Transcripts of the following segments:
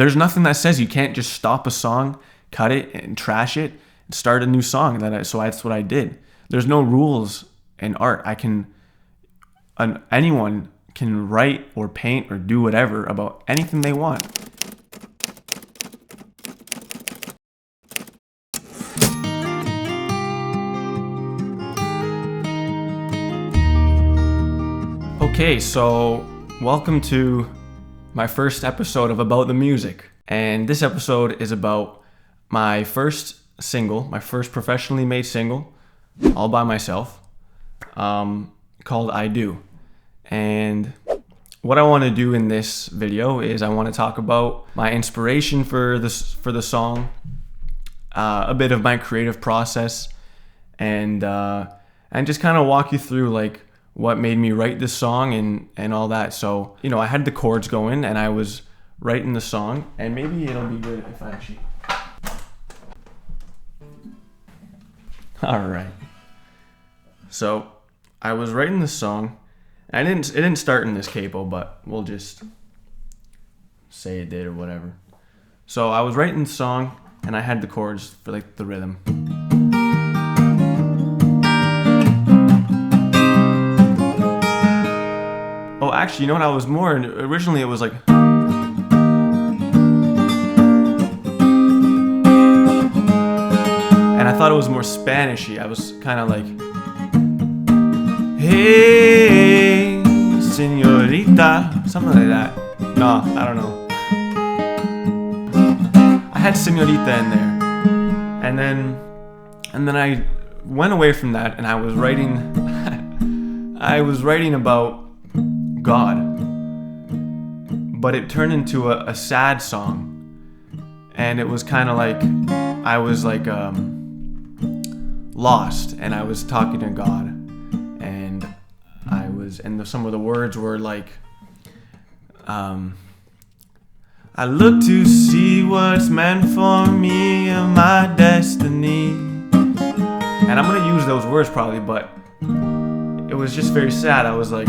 there's nothing that says you can't just stop a song, cut it, and trash it, and start a new song. So that's what I did. There's no rules in art. Anyone can write or paint or do whatever about anything they want. Okay, so welcome to my first episode of About the Music. And this episode is about my first single, my first professionally made single, all by myself, called I Do. And what I want to do in this video is I want to talk about my inspiration for the song, a bit of my creative process, and just kind of walk you through like what made me write this song and all that. So, I had the chords going and I was writing the song, and maybe it'll be good if I actually... All right. So I was writing this song. It didn't start in this capo, but we'll just say it did or whatever. So I was writing the song and I had the chords for like the rhythm. Oh, actually, you know what? Originally it was like... And I thought it was more Spanishy. I was kind of like... Hey, señorita. Something like that. No, I don't know. I had señorita in there. And then I went away from that and I was writing... I was writing about God, but it turned into a sad song, and it was kind of like I was like lost, and I was talking to God, and some of the words were like I look to see what's meant for me and my destiny, and I'm gonna use those words probably, but it was just very sad. I was like,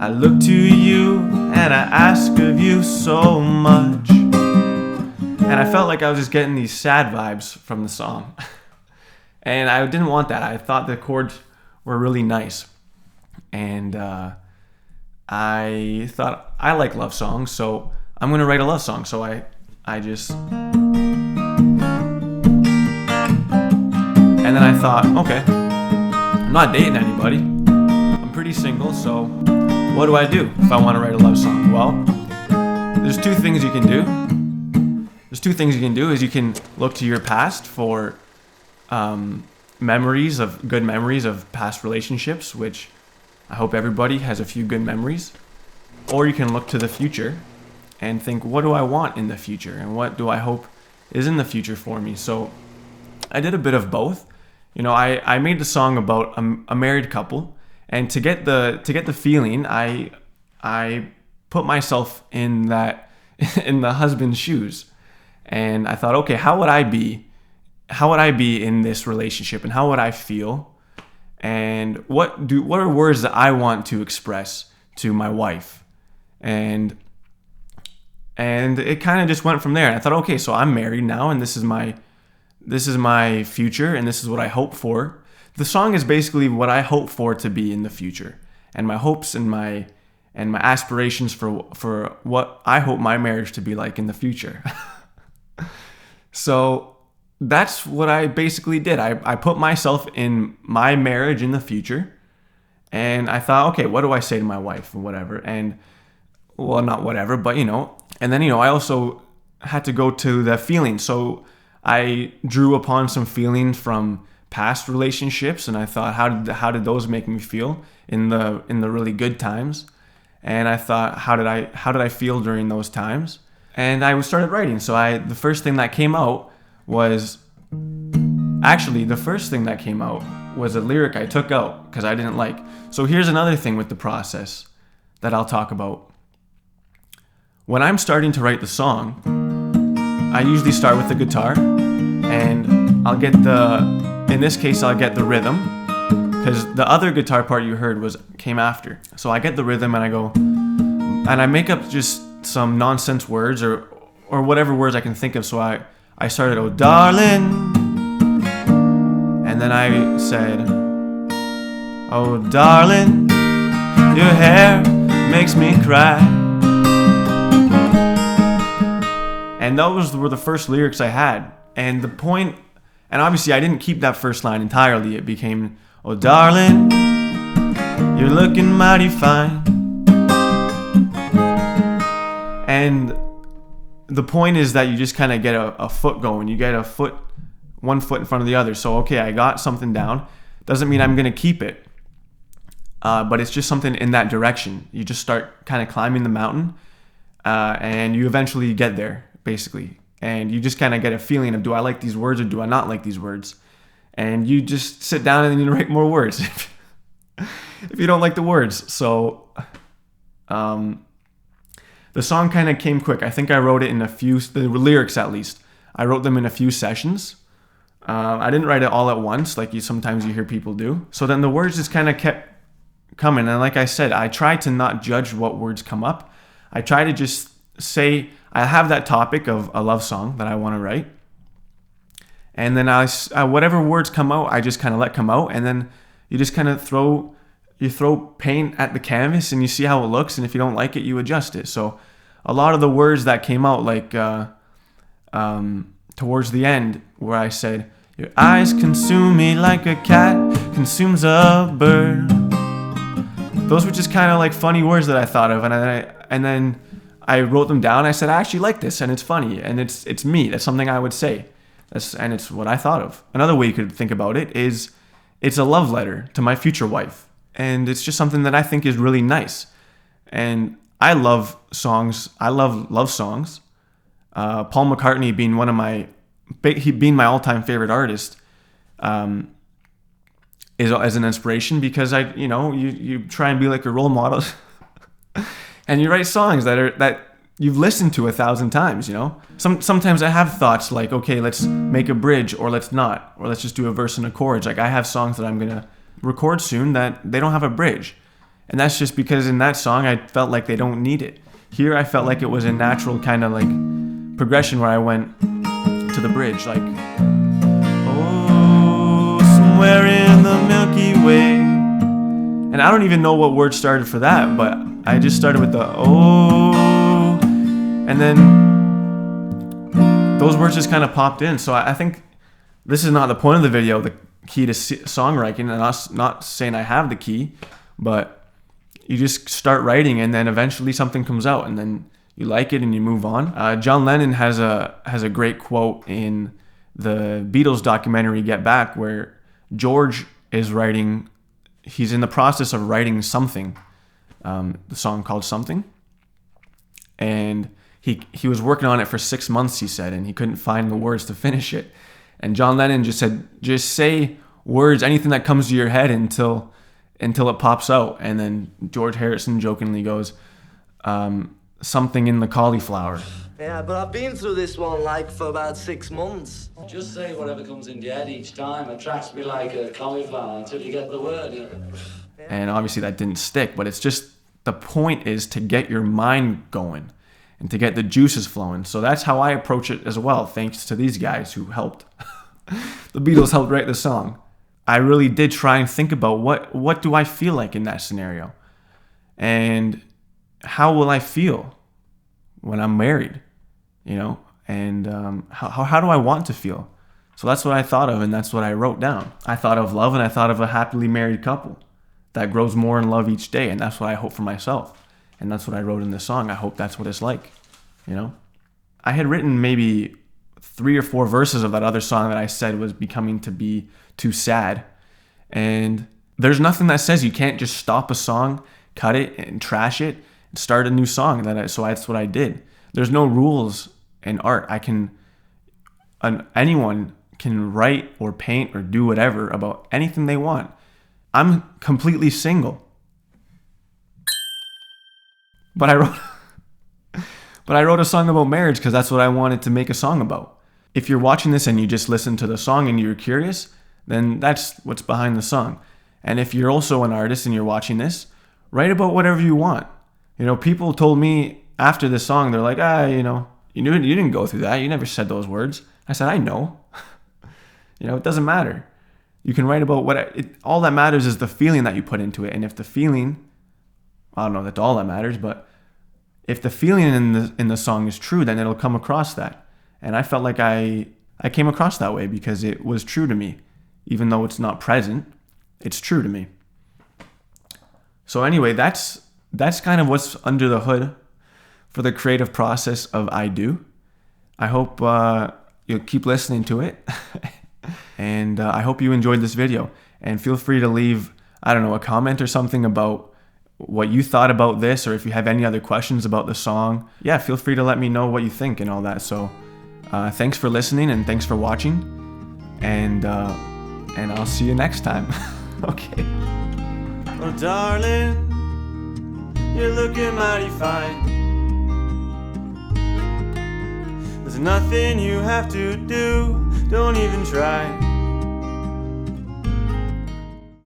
I look to you and I ask of you so much. And I felt like I was just getting these sad vibes from the song. And I didn't want that. I thought the chords were really nice. And I thought, I like love songs, so I'm going to write a love song. So I just... And then I thought, okay, I'm not dating anybody. I'm pretty single, so... what do I do if I want to write a love song? Well, there's two things you can do. Is you can look to your past for good memories of past relationships, which I hope everybody has a few good memories. Or you can look to the future and think, what do I want in the future? And what do I hope is in the future for me? So I did a bit of both. I made the song about a married couple. And to get the feeling, I put myself in the husband's shoes, and I thought, okay, how would I be in this relationship, and how would I feel, and what are words that I want to express to my wife, and it kind of just went from there. And I thought, okay, so I'm married now, and this is my future, and this is what I hope for. The song is basically what I hope for to be in the future, and my hopes and my aspirations for what I hope my marriage to be like in the future. So that's what I basically did. I put myself in my marriage in the future, and I thought, okay, what do I say to my wife or whatever? And well, not whatever, but and then I also had to go to the feeling. So I drew upon some feelings from past relationships, and I thought, how did those make me feel in the really good times? And I thought, how did I feel during those times? And I started writing. So the first thing that came out was a lyric I took out because I didn't like. So here's another thing with the process that I'll talk about. When I'm starting to write the song, I usually start with the guitar, and I'll get in this case, I'll get the rhythm, because the other guitar part you heard came after. So I get the rhythm and I go, and I make up just some nonsense words or whatever words I can think of. So I started, oh darling, and then I said, oh darling, your hair makes me cry. And those were the first lyrics I had. And the point, and obviously I didn't keep that first line entirely. It became, oh darling, you're looking mighty fine. And the point is that you just kind of get a foot going. You get one foot in front of the other. So, okay, I got something down. Doesn't mean I'm going to keep it. But it's just something in that direction. You just start kind of climbing the mountain, and you eventually get there, basically. And you just kind of get a feeling of, do I like these words or do I not like these words? And you just sit down and then you write more words if you don't like the words. So the song kind of came quick. I think I wrote it in the lyrics at least. I wrote them in a few sessions. I didn't write it all at once like sometimes you hear people do. So then the words just kind of kept coming. And like I said, I try to not judge what words come up. I try to just say, I have that topic of a love song that I want to write. And then whatever words come out, I just kind of let come out. And then you just kind of throw paint at the canvas and you see how it looks. And if you don't like it, you adjust it. So a lot of the words that came out, like towards the end where I said, your eyes consume me like a cat consumes a bird. Those were just kind of like funny words that I thought of. And then I wrote them down. I said, I actually like this and it's funny and it's me. That's something I would say. And it's what I thought of. Another way you could think about it is it's a love letter to my future wife. And it's just something that I think is really nice. And I love songs. I love love songs. Paul McCartney being being my all-time favorite artist, is as an inspiration because you try and be like a role model, and you write songs that you've listened to 1,000 times. Sometimes I have thoughts like, okay, let's make a bridge, or let's not, or let's just do a verse and a chorus. Like I have songs that I'm gonna record soon that they don't have a bridge, and that's just because in that song I felt like they don't need it. Here I felt like it was a natural kind of like progression where I went to the bridge, like, oh, somewhere in the Milky Way. And I don't even know what word started for that, but I just started with the oh, and then those words just kind of popped in. So I think this is not the point of the video, the key to songwriting, and not saying I have the key, but you just start writing and then eventually something comes out and then you like it and you move on. John Lennon has a great quote in the Beatles documentary Get Back where George is writing, he's in the process of writing Something, the song called Something. And he was working on it for 6 months, he said, and he couldn't find the words to finish it. And John Lennon just said, just say words, anything that comes to your head until it pops out. And then George Harrison jokingly goes, something in the cauliflower. Yeah, but I've been through this one for about 6 months. Just say whatever comes in your head each time. Attracts me like a cauliflower until you get the word. And obviously that didn't stick, but it's just, the point is to get your mind going and to get the juices flowing. So that's how I approach it as well, thanks to these guys who helped. The Beatles helped write the song. I really did try and think about what do I feel like in that scenario? And how will I feel when I'm married, and how do I want to feel? So that's what I thought of, and that's what I wrote down. I thought of love, and I thought of a happily married couple that grows more in love each day, and that's what I hope for myself. And that's what I wrote in the song. I hope that's what it's like, I had written maybe 3 or 4 verses of that other song that I said was becoming to be too sad. And there's nothing that says you can't just stop a song, cut it, and trash it, start a new song. So that's what I did. There's no rules in art. Anyone can write or paint or do whatever about anything they want. I'm completely single, but I wrote a song about marriage because that's what I wanted to make a song about. If you're watching this and you just listen to the song and you're curious, then that's what's behind the song. And if you're also an artist and you're watching this, write about whatever you want. People told me after this song, they're like, You didn't go through that. You never said those words. I said, I know. It doesn't matter. You can write about all that matters is the feeling that you put into it. And if the feeling, I don't know that's all that matters, but if the feeling in the song is true, then it'll come across that. And I felt like I came across that way because it was true to me. Even though it's not present, it's true to me. So anyway, that's kind of what's under the hood for the creative process of I Do. I hope you'll keep listening to it. And I hope you enjoyed this video. And feel free to leave, I don't know, a comment or something about what you thought about this, or if you have any other questions about the song. Yeah, feel free to let me know what you think and all that. So thanks for listening and thanks for watching. And I'll see you next time. Okay. Oh, darling, you're looking mighty fine. There's nothing you have to do, don't even try.